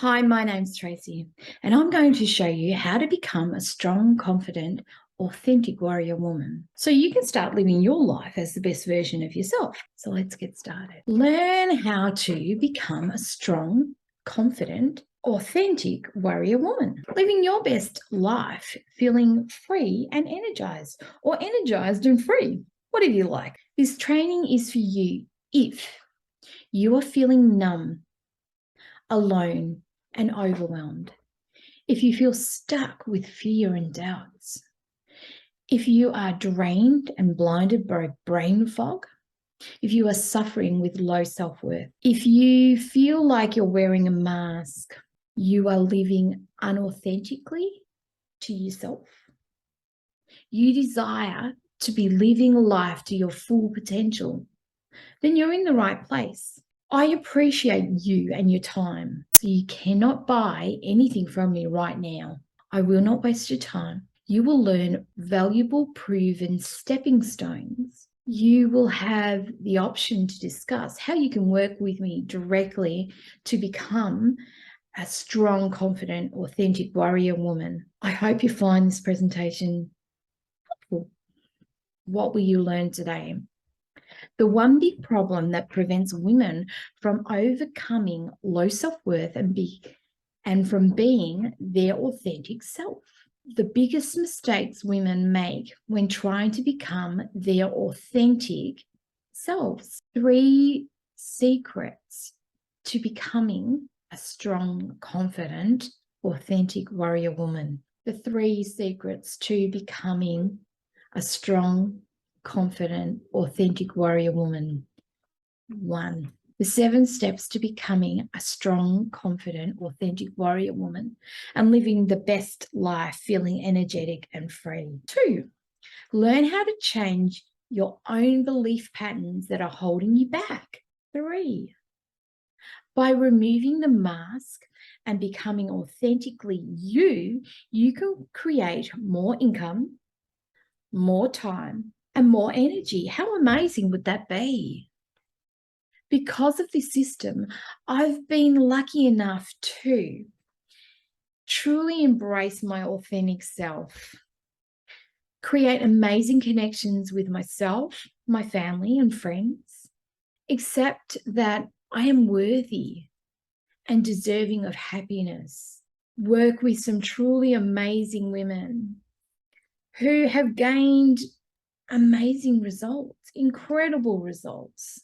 Hi, my name's Tracy, and I'm going to show you how to become a strong, confident, authentic warrior woman so you can start living your life as the best version of yourself. So let's get started. Learn how to become a strong, confident, authentic warrior woman, living your best life, feeling free and energized, or energized and free, whatever you like. This training is for you if you are feeling numb, alone, and overwhelmed, if you feel stuck with fear and doubts, if you are drained and blinded by brain fog, if you are suffering with low self-worth, if you feel like you're wearing a mask, you are living unauthentically to yourself, you desire to be living life to your full potential, then you're in the right place. I appreciate you and your time, so you cannot buy anything from me right now. I will not waste your time. You will learn valuable, proven stepping stones. You will have the option to discuss how you can work with me directly to become a strong, confident, authentic warrior woman. I hope you find this presentation helpful. What will you learn today? The one big problem that prevents women from overcoming low self-worth and from being their authentic self. The biggest mistakes women make when trying to become their authentic selves. 3 secrets to becoming a strong, confident, authentic warrior woman. The 3 secrets to becoming a strong, confident, authentic warrior woman. 1. The 7 steps to becoming a strong, confident, authentic warrior woman and living the best life, feeling energetic and free. 2. Learn how to change your own belief patterns that are holding you back. 3. By removing the mask and becoming authentically you, you can create more income, more time, and more energy. How amazing would that be? Because of this system, I've been lucky enough to truly embrace my authentic self, create amazing connections with myself, my family, and friends, accept that I am worthy and deserving of happiness, work with some truly amazing women who have gained amazing results, incredible results.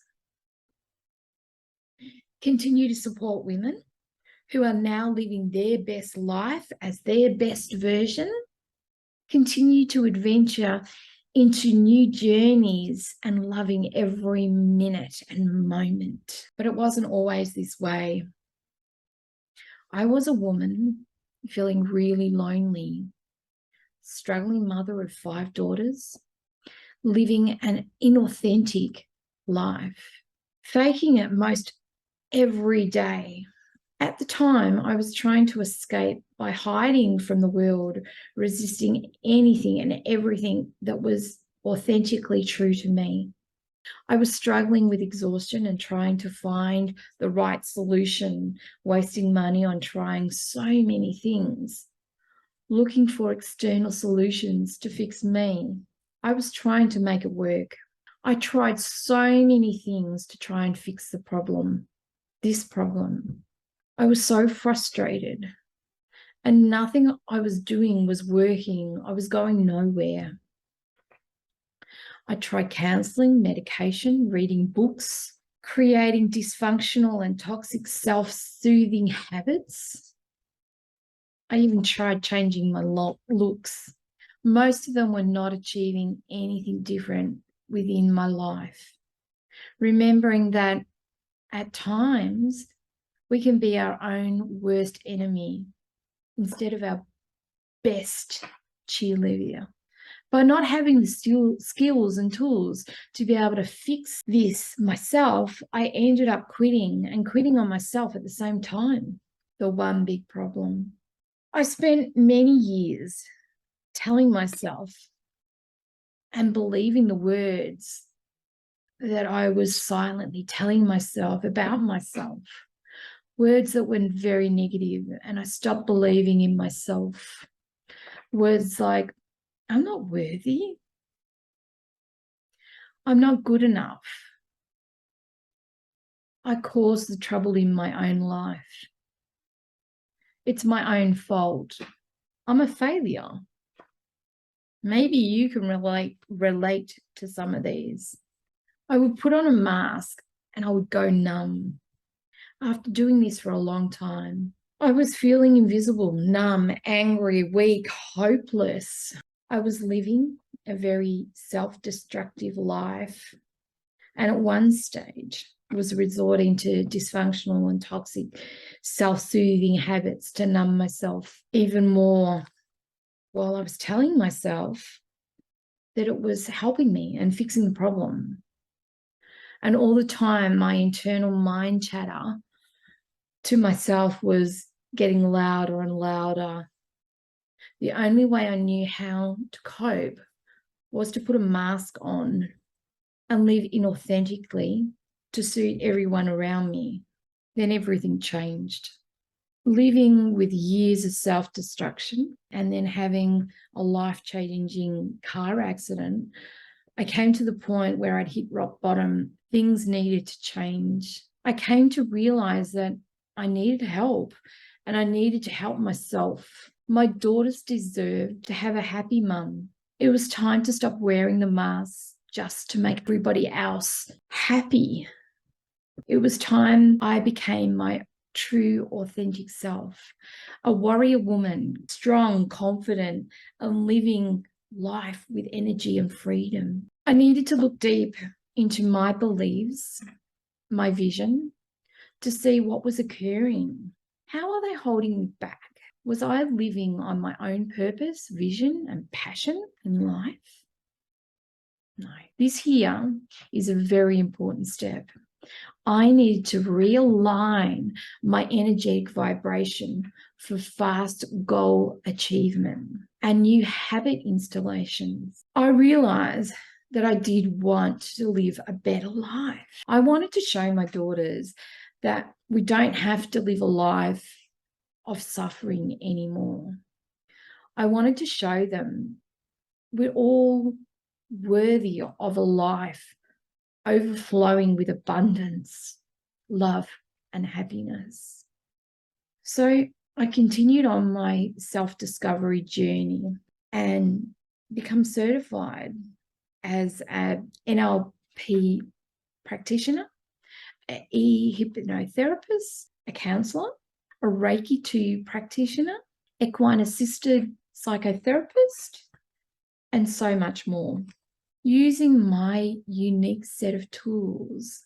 Continue to support women who are now living their best life as their best version. Continue to adventure into new journeys and loving every minute and moment. But it wasn't always this way. I was a woman feeling really lonely, struggling mother of 5 daughters, living an inauthentic life, faking it most every day. At the time, I was trying to escape by hiding from the world, resisting anything and everything that was authentically true to me. I was struggling with exhaustion and trying to find the right solution, wasting money on trying so many things, looking for external solutions to fix me. I was trying to make it work. I tried so many things to try and fix the problem, this problem. I was so frustrated and nothing I was doing was working. I was going nowhere. I tried counseling, medication, reading books, creating dysfunctional and toxic self-soothing habits. I even tried changing my looks. Most of them were not achieving anything different within my life. Remembering that at times we can be our own worst enemy instead of our best cheerleader. By not having the skills and tools to be able to fix this myself, I ended up quitting on myself at the same time. The one big problem. I spent many years telling myself and believing the words that I was silently telling myself about myself. Words that went very negative, and I stopped believing in myself. Words like, I'm not worthy. I'm not good enough. I caused the trouble in my own life. It's my own fault. I'm a failure. Maybe you can relate to some of these. I would put on a mask and I would go numb. After doing this for a long time, I was feeling invisible, numb, angry, weak, hopeless. I was living a very self-destructive life. And at one stage, was resorting to dysfunctional and toxic self-soothing habits to numb myself even more, while I was telling myself that it was helping me and fixing the problem. And all the time, my internal mind chatter to myself was getting louder and louder. The only way I knew how to cope was to put a mask on and live inauthentically to suit everyone around me. Then everything changed. Living with years of self-destruction and then having a life-changing car accident, I came to the point where I'd hit rock bottom. Things needed to change. I came to realize that I needed help and I needed to help myself. My daughters deserved to have a happy mum. It was time to stop wearing the mask just to make everybody else happy. It was time I became my true, authentic self, a warrior woman, strong, confident, and living life with energy and freedom. I needed to look deep into my beliefs, my vision, to see what was occurring. How are they holding me back? Was I living on my own purpose, vision, and passion in life? No. This here is a very important step. I needed to realign my energetic vibration for fast goal achievement and new habit installations. I realized that I did want to live a better life. I wanted to show my daughters that we don't have to live a life of suffering anymore. I wanted to show them we're all worthy of a life overflowing with abundance, love, and happiness. So I continued on my self-discovery journey and become certified as an NLP practitioner, an hypnotherapist, a counselor, a Reiki 2 practitioner, equine-assisted psychotherapist, and so much more. Using my unique set of tools,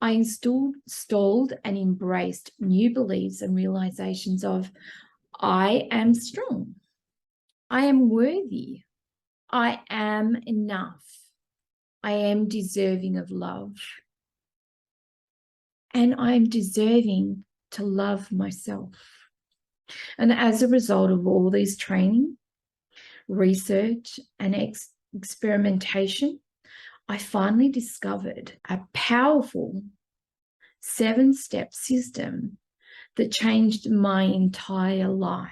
I installed and embraced new beliefs and realizations of I am strong, I am worthy, I am enough, I am deserving of love, and I am deserving to love myself. And as a result of all these training, research, and experimentation, I finally discovered a powerful 7-step system that changed my entire life.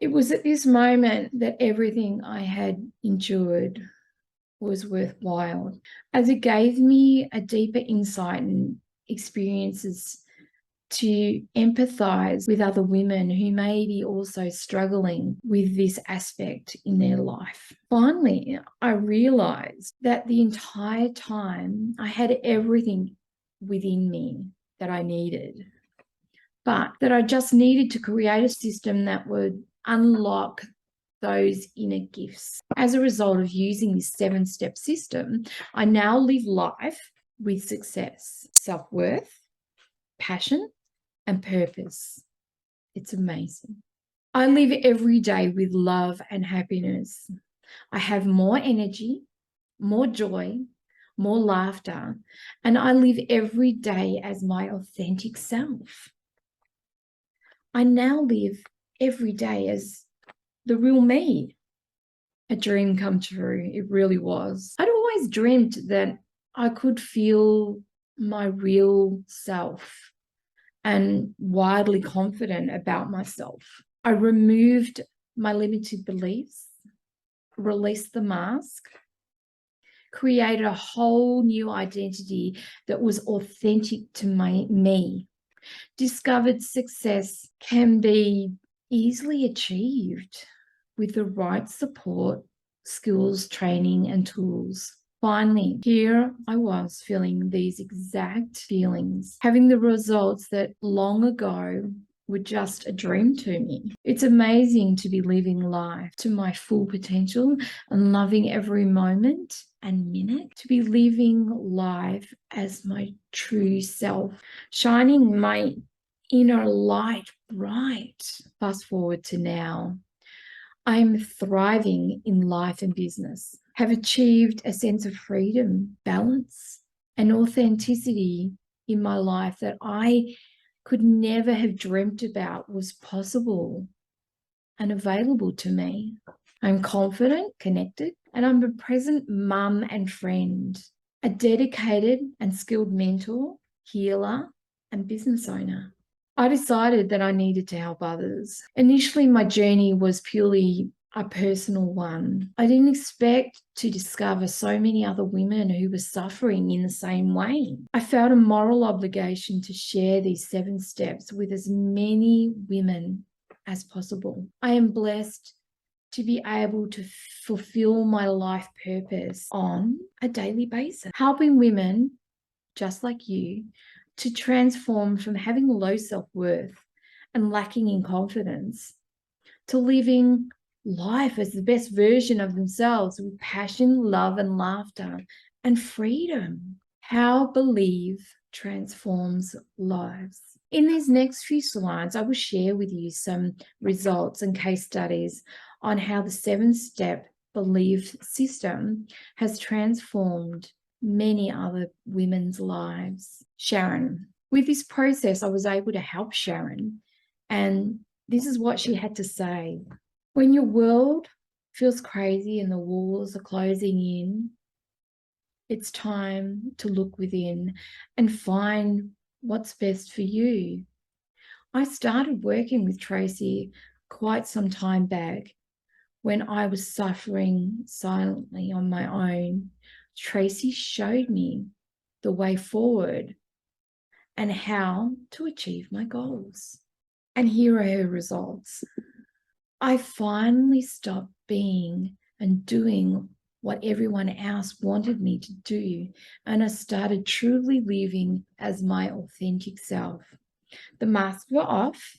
It was at this moment that everything I had endured was worthwhile, as it gave me a deeper insight and experiences to empathize with other women who may be also struggling with this aspect in their life. Finally, I realized that the entire time I had everything within me that I needed, but that I just needed to create a system that would unlock those inner gifts. As a result of using this 7-step system, I now live life with success, self-worth, passion, and purpose. It's amazing. I live every day with love and happiness. I have more energy, more joy, more laughter, and I live every day as my authentic self. I now live every day as the real me. A dream come true. It really was. I'd always dreamt that I could feel my real self and wildly confident about myself. I removed my limited beliefs, released the mask, created a whole new identity that was authentic to me, discovered success can be easily achieved with the right support, skills, training, and tools. Finally, here I was feeling these exact feelings, having the results that long ago were just a dream to me. It's amazing to be living life to my full potential and loving every moment and minute, to be living life as my true self, shining my inner light bright. Fast forward to now. I'm thriving in life and business, have achieved a sense of freedom, balance, and authenticity in my life that I could never have dreamt about was possible and available to me. I'm confident, connected, and I'm a present mum and friend, a dedicated and skilled mentor, healer, and business owner. I decided that I needed to help others. Initially, my journey was purely a personal one. I didn't expect to discover so many other women who were suffering in the same way. I felt a moral obligation to share these 7 steps with as many women as possible. I am blessed to be able to fulfill my life purpose on a daily basis, helping women just like you to transform from having low self-worth and lacking in confidence to living life as the best version of themselves with passion, love, and laughter and freedom. How belief transforms lives. In these next few slides, I will share with you some results and case studies on how the 7-step belief system has transformed many other women's lives. Sharon. With this process, I was able to help Sharon, and this is what she had to say. When your world feels crazy and the walls are closing in, it's time to look within and find what's best for you. I started working with Tracy quite some time back when I was suffering silently on my own. Tracy showed me the way forward and how to achieve my goals. And here are her results. I finally stopped being and doing what everyone else wanted me to do, and I started truly living as my authentic self. The masks were off,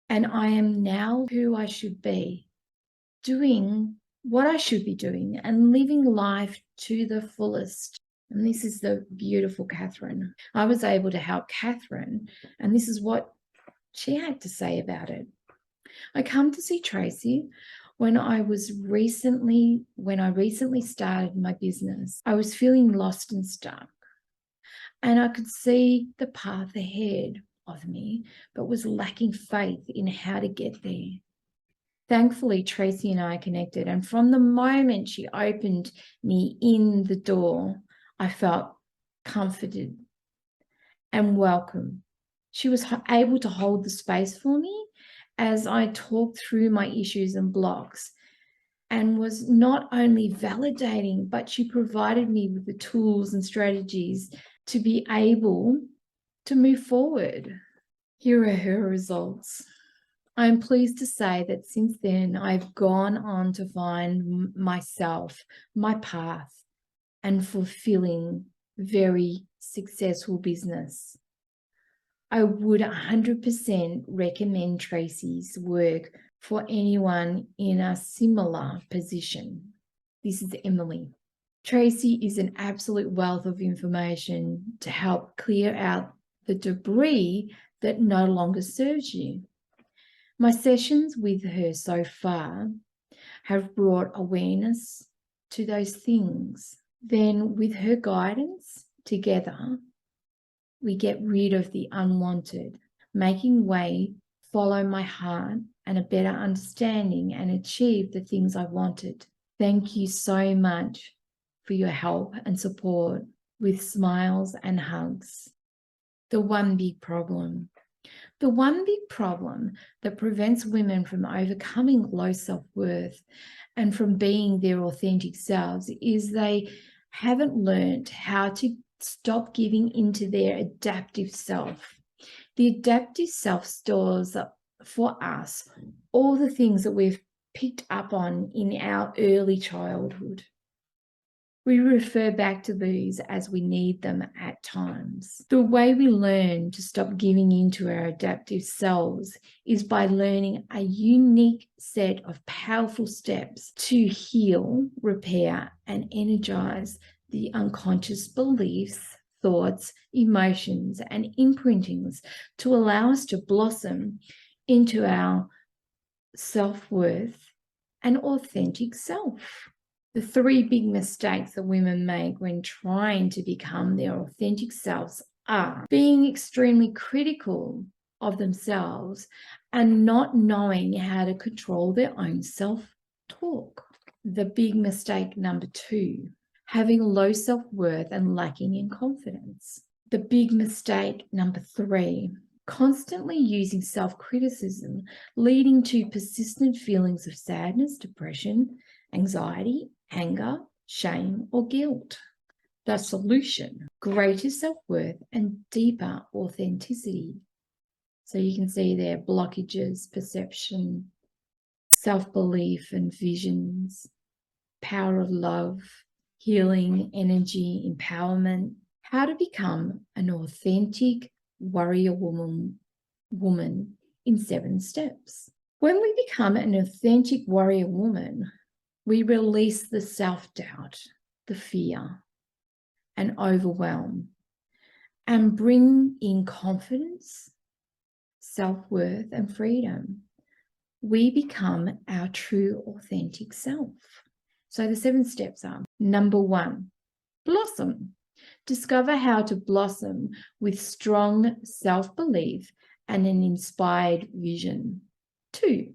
and I am now who I should be, doing what I should be doing and living life to the fullest. And this is the beautiful Catherine. I was able to help Catherine, and this is what she had to say about it. I come to see Tracy when I recently started my business. I was feeling lost and stuck, and I could see the path ahead of me, but was lacking faith in how to get there. Thankfully, Tracy and I connected, and from the moment she opened me in the door, I felt comforted and welcome. She was able to hold the space for me as I talked through my issues and blocks, and was not only validating, but she provided me with the tools and strategies to be able to move forward. Here are her results. I am pleased to say that since then, I've gone on to find myself, my path, and fulfilling very successful business. I would 100% recommend Tracy's work for anyone in a similar position. This is Emily. Tracy is an absolute wealth of information to help clear out the debris that no longer serves you. My sessions with her so far have brought awareness to those things. Then, with her guidance, together, we get rid of the unwanted, making way, follow my heart, and a better understanding, and achieve the things I wanted. Thank you so much for your help and support with smiles and hugs. The one big problem. The one big problem that prevents women from overcoming low self-worth and from being their authentic selves is they haven't learned how to stop giving into their adaptive self. The adaptive self stores up for us all the things that we've picked up on in our early childhood. We refer back to these as we need them at times. The way we learn to stop giving into our adaptive selves is by learning a unique set of powerful steps to heal, repair, and energize the unconscious beliefs, thoughts, emotions, and imprintings to allow us to blossom into our self-worth and authentic self. The three big mistakes that women make when trying to become their authentic selves are being extremely critical of themselves and not knowing how to control their own self-talk. The big mistake number 2, having low self-worth and lacking in confidence. The big mistake number 3, constantly using self-criticism, leading to persistent feelings of sadness, depression, anxiety, anger, shame, or guilt. The solution: greater self-worth and deeper authenticity. So you can see there blockages, perception, self-belief and visions, power of love, healing, energy, empowerment. How to become an authentic warrior woman in 7 steps. When we become an authentic warrior woman, we release the self-doubt, the fear, and overwhelm, and bring in confidence, self-worth, and freedom. We become our true authentic self. So the 7 steps are: number 1, blossom. Discover how to blossom with strong self-belief and an inspired vision. 2,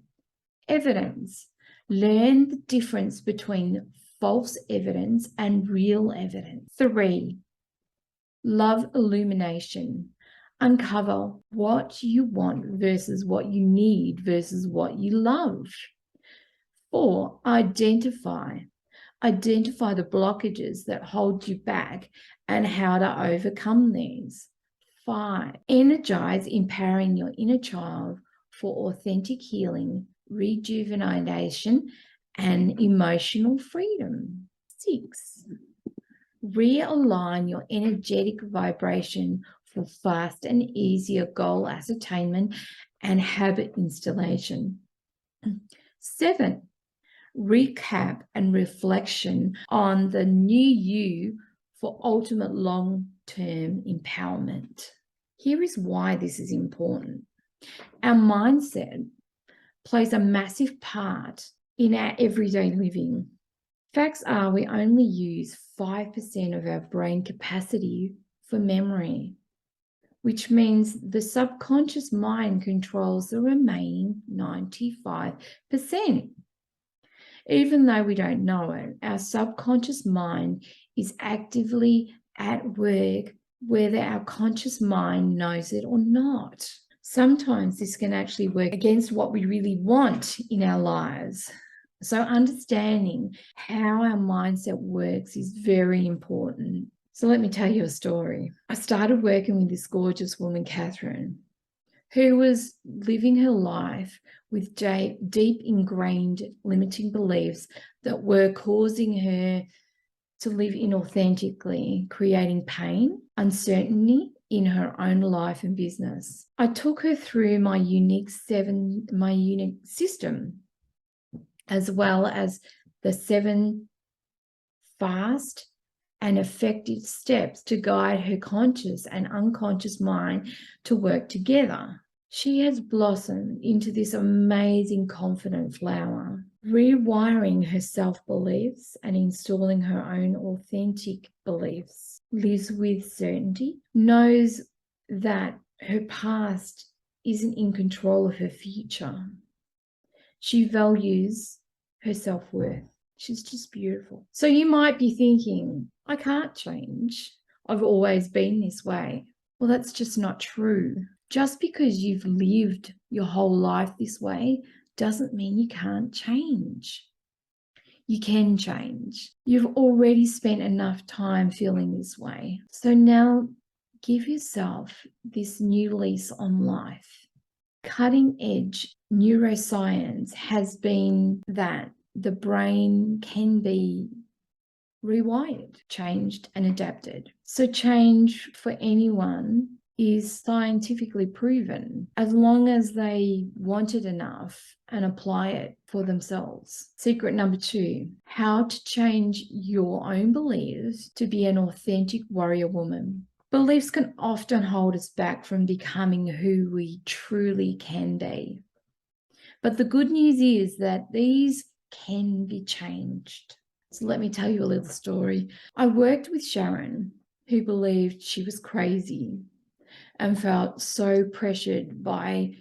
evidence. Learn the difference between false evidence and real evidence. 3, love illumination. Uncover what you want versus what you need versus what you love. 4, identify the blockages that hold you back and how to overcome these. 5, energize, empowering your inner child for authentic healing, rejuvenation, and emotional freedom. 6, realign your energetic vibration for fast and easier goal ascertainment and habit installation. 7, recap and reflection on the new you for ultimate long-term empowerment. Here is why this is important. Our mindset plays a massive part in our everyday living. Facts are we only use 5% of our brain capacity for memory, which means the subconscious mind controls the remaining 95%. Even though we don't know it, our subconscious mind is actively at work, whether our conscious mind knows it or not. Sometimes this can actually work against what we really want in our lives. So understanding how our mindset works is very important. So let me tell you a story. I started working with this gorgeous woman, Catherine, who was living her life with deep ingrained limiting beliefs that were causing her to live inauthentically, creating pain, uncertainty in her own life and business. I took her through my unique system, as well as the 7 fast and effective steps to guide her conscious and unconscious mind to work together. She has blossomed into this amazing, confident flower, rewiring her self-beliefs and installing her own authentic beliefs. Lives with certainty, knows that her past isn't in control of her future. She values her self-worth. She's just beautiful. So you might be thinking, I can't change. I've always been this way. Well, that's just not true. Just because you've lived your whole life this way doesn't mean you can't change. You can change. You've already spent enough time feeling this way. So now give yourself this new lease on life. Cutting edge neuroscience has been that the brain can be rewired, changed, and adapted. So change for anyone is scientifically proven as long as they want it enough and apply it for themselves. Secret number 2, how to change your own beliefs to be an authentic warrior woman. Beliefs can often hold us back from becoming who we truly can be. But the good news is that these can be changed. So let me tell you a little story. I worked with Sharon, who believed she was crazy and felt so pressured by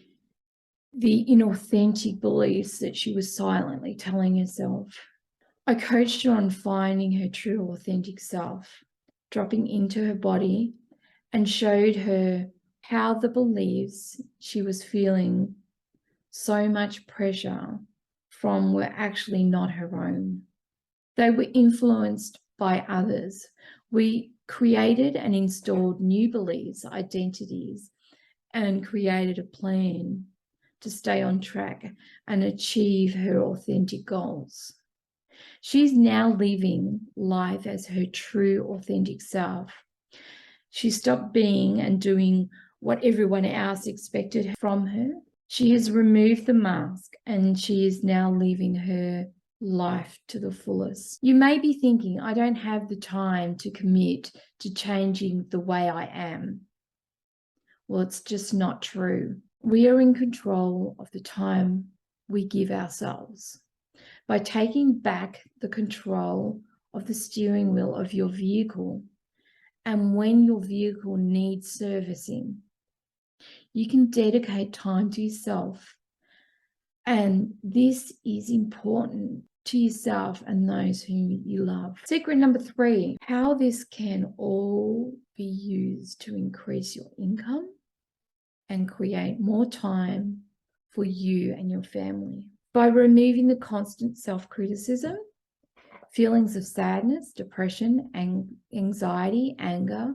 the inauthentic beliefs that she was silently telling herself. I coached her on finding her true authentic self, dropping into her body, and showed her how the beliefs she was feeling so much pressure from were actually not her own. They were influenced by others. We created and installed new beliefs, identities, and created a plan to stay on track and achieve her authentic goals. She's now living life as her true authentic self. She stopped being and doing what everyone else expected from her. She has removed the mask and she is now living her life to the fullest. You may be thinking, I don't have the time to commit to changing the way I am. Well, it's just not true. We are in control of the time we give ourselves. By taking back the control of the steering wheel of your vehicle, and when your vehicle needs servicing, you can dedicate time to yourself. And this is important to yourself and those whom you love. Secret number 3, how this can all be used to increase your income and create more time for you and your family. By removing the constant self-criticism, feelings of sadness, depression, anxiety, anger,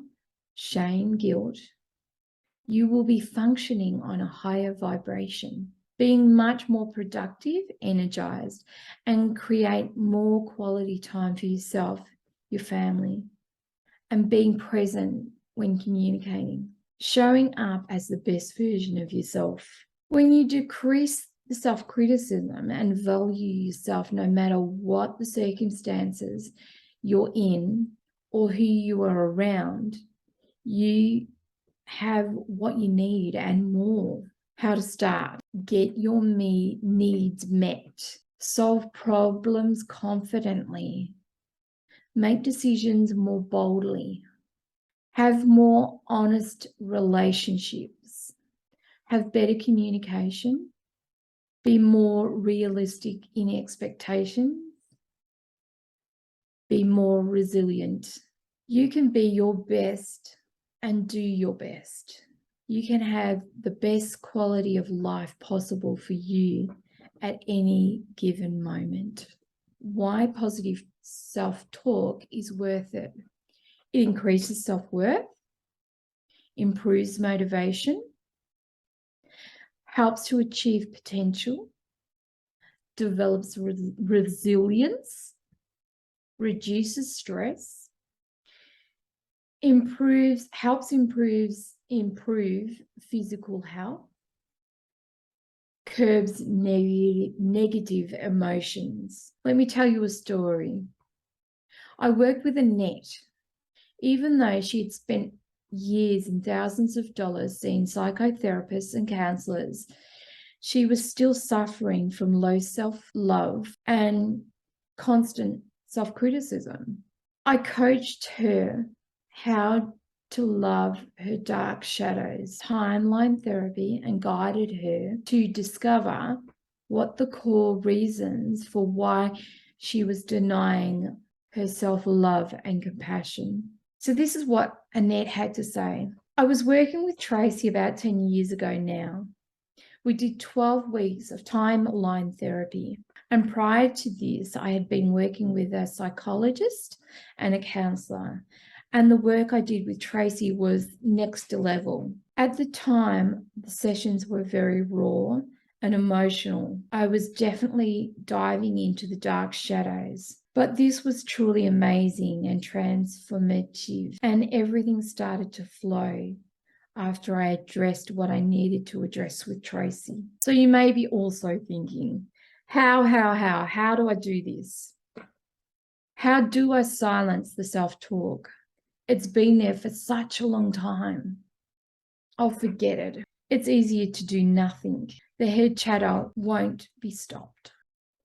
shame, guilt, you will be functioning on a higher vibration, being much more productive, energized, and create more quality time for yourself, your family, and being present when communicating, showing up as the best version of yourself. When you decrease the self-criticism and value yourself no matter what the circumstances you're in or who you are around, you have what you need and more. How to start? Get your needs met. Solve problems confidently. Make decisions more boldly. Have more honest relationships. Have better communication. Be more realistic in expectations. Be more resilient. You can be your best and do your best. You can have the best quality of life possible for you at any given moment. Why positive self-talk is worth it. It increases self-worth, improves motivation, helps to achieve potential, develops resilience, reduces stress, helps improve physical health, curbs negative emotions. Let me tell you a story. I worked with Annette. Even though she had spent years and thousands of dollars seeing psychotherapists and counselors, she was still suffering from low self-love and constant self-criticism. I coached her how to love her dark shadows, timeline therapy, and guided her to discover what the core reasons for why she was denying her self-love and compassion. So this is what Annette had to say. I was working with Tracy about 10 years ago now. We did 12 weeks of time-aligned therapy. And prior to this, I had been working with a psychologist and a counselor. And the work I did with Tracy was next level. At the time, the sessions were very raw and emotional. I was definitely diving into the dark shadows. But this was truly amazing and transformative, and everything started to flow after I addressed what I needed to address with Tracy. So you may be also thinking, how do I do this? How do I silence the self-talk? It's been there for such a long time. I'll forget it. It's easier to do nothing. The head chatter won't be stopped.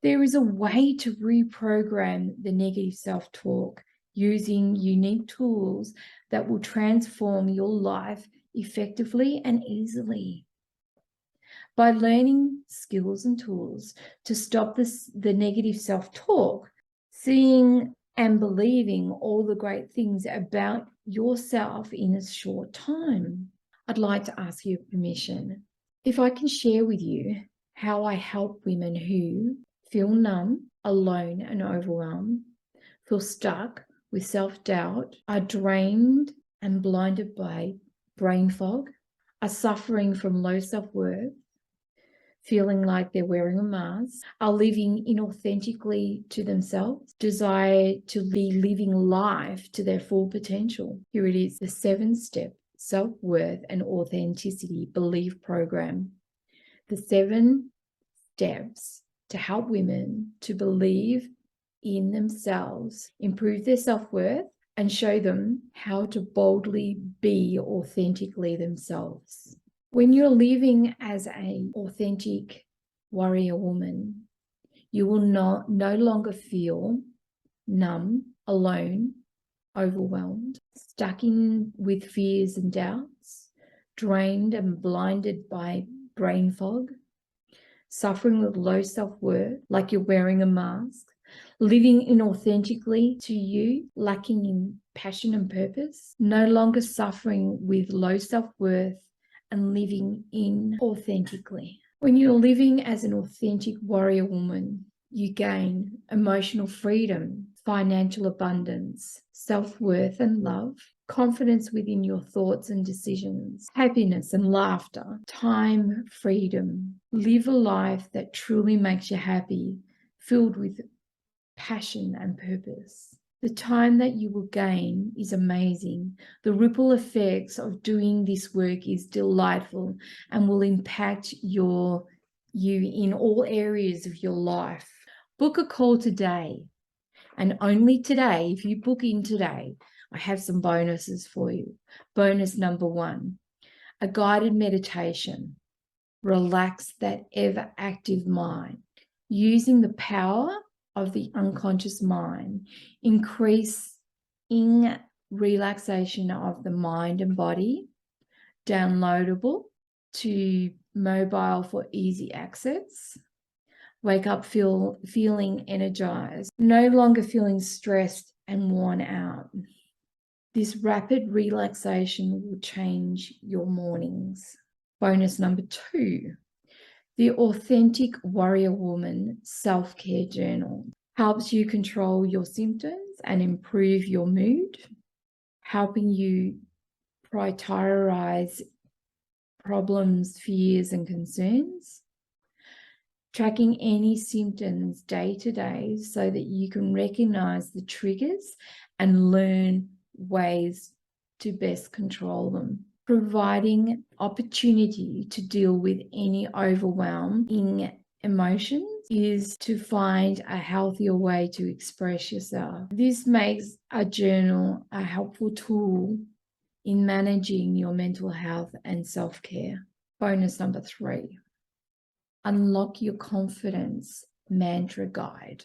There is a way to reprogram the negative self-talk using unique tools that will transform your life effectively and easily. By learning skills and tools to stop the negative self-talk, seeing and believing all the great things about yourself in a short time, I'd like to ask your permission if I can share with you how I help women who feel numb, alone and overwhelmed, feel stuck with self-doubt, are drained and blinded by brain fog, are suffering from low self-worth, feeling like they're wearing a mask, are living inauthentically to themselves, desire to be living life to their full potential. Here it is, the 7-step self-worth and authenticity belief program. The 7 steps to help women to believe in themselves, improve their self-worth, and show them how to boldly be authentically themselves. When you're living as an authentic warrior woman, you will no longer feel numb, alone, overwhelmed, stuck in with fears and doubts, drained and blinded by brain fog, suffering with low self-worth, like you're wearing a mask, living inauthentically to you, lacking in passion and purpose, no longer suffering with low self-worth and living inauthentically. When you're living as an authentic warrior woman, you gain emotional freedom, financial abundance, self-worth and love, confidence within your thoughts and decisions, happiness and laughter, time, freedom. Live a life that truly makes you happy, filled with passion and purpose. The time that you will gain is amazing. The ripple effects of doing this work is delightful and will impact you in all areas of your life. Book a call today, and only today. If you book in today, I have some bonuses for you. Bonus number 1, a guided meditation. Relax that ever active mind. Using the power of the unconscious mind, increasing relaxation of the mind and body, downloadable to mobile for easy access. Wake up feeling energized, no longer feeling stressed and worn out. This rapid relaxation will change your mornings. Bonus number 2, the Authentic Warrior Woman Self-Care Journal. Helps you control your symptoms and improve your mood, helping you prioritize problems, fears, and concerns. Tracking any symptoms day to day so that you can recognize the triggers and learn ways to best control them. Providing opportunity to deal with any overwhelming emotions is to find a healthier way to express yourself. This makes a journal a helpful tool in managing your mental health and self-care. Bonus number 3, Unlock Your Confidence Mantra Guide.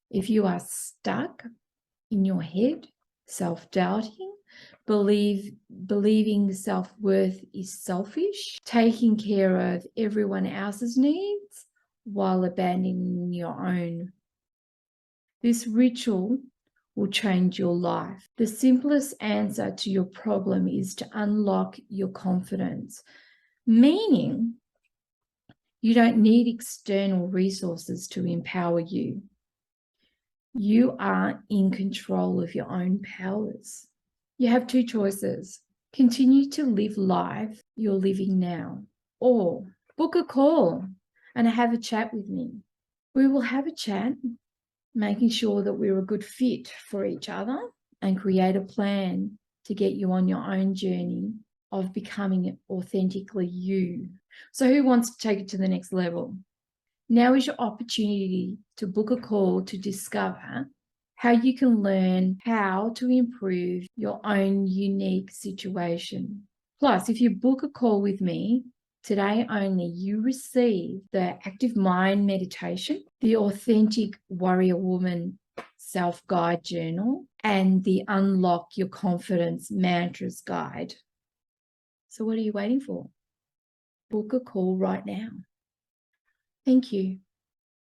If you are stuck in your head, self-doubting, believing self-worth is selfish, taking care of everyone else's needs while abandoning your own, this ritual will change your life. The simplest answer to your problem is to unlock your confidence, meaning you don't need external resources to empower you. You are in control of your own powers. You have two choices. Continue to live life you're living now, or book a call and have a chat with me. We will have a chat, making sure that we're a good fit for each other, and create a plan to get you on your own journey of becoming authentically you. So who wants to take it to the next level? Now is your opportunity to book a call to discover how you can learn how to improve your own unique situation. Plus, if you book a call with me, today only, you receive the Active Mind Meditation, the Authentic Warrior Woman Self-Guide Journal, and the Unlock Your Confidence Mantras Guide. So what are you waiting for? Book a call right now. Thank you.